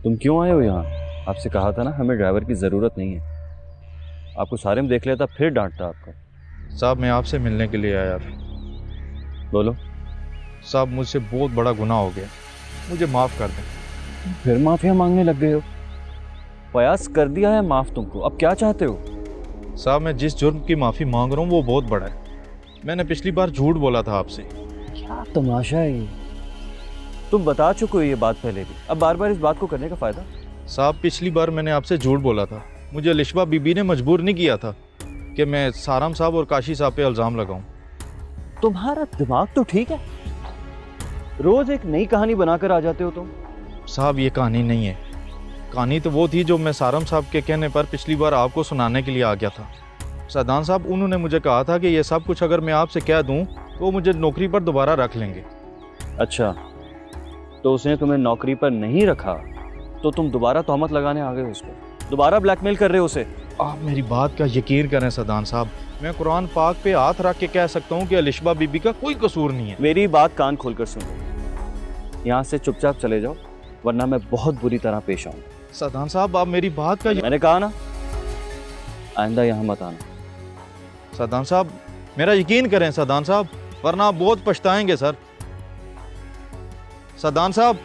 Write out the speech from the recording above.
तुम क्यों आए हो यहाँ? आपसे कहा था ना हमें ड्राइवर की ज़रूरत नहीं है। आपको सारे में देख लिया था फिर डांटता आपको। साहब मैं आपसे मिलने के लिए आया था। बोलो। साहब मुझसे बहुत बड़ा गुनाह हो गया, मुझे माफ़ कर दें। फिर माफिया मांगने लग गए हो? प्रयास कर दिया है माफ तुमको, अब क्या चाहते हो? साहब मैं जिस जुर्म की माफ़ी मांग रहा हूँ वो बहुत बड़ा है। मैंने पिछली बार झूठ बोला था आपसे। क्या तमाशा है ये? तुम बता चुके हो ये बात पहले भी, अब बार बार इस बात को करने का फायदा? साहब पिछली बार मैंने आपसे झूठ बोला था। मुझे लिशबा बीबी ने मजबूर नहीं किया था कि मैं साराम साहब और काशी साहब पे इल्ज़ाम लगाऊं। तुम्हारा दिमाग तो ठीक है, रोज एक नई कहानी बनाकर आ जाते हो तुम। साहब ये कहानी नहीं है। कहानी तो वो थी जो मैं सारम साहब के कहने पर पिछली बार आपको सुनाने के लिए आ गया था। सदान साहब उन्होंने मुझे कहा था कि ये सब कुछ अगर मैं आपसे कह दूं तो वो मुझे नौकरी पर दोबारा रख लेंगे। अच्छा, तो उसने तुम्हें नौकरी पर नहीं रखा तो तुम दोबारा तोहमत लगाने आ गए हो उसको, दोबारा ब्लैकमेल कर रहे हो उसे। आप मेरी बात का यकीन करें सदान साहब, मैं कुरान पाक पे हाथ रख के कह सकता हूँ कि अलिशबा बीबी का कोई कसूर नहीं है। मेरी बात कान खोलकर सुन लो, यहाँ से चुपचाप चले जाओ वरना मैं बहुत बुरी तरह पेश आऊंगा। सदान साहब आप मेरी बात का मैंने कहा ना, आइंदा यहाँ मत आना। सदान साहब मेरा यकीन करें सदान साहब, वरना आप बहुत पछताएंगे सर। सदान साहब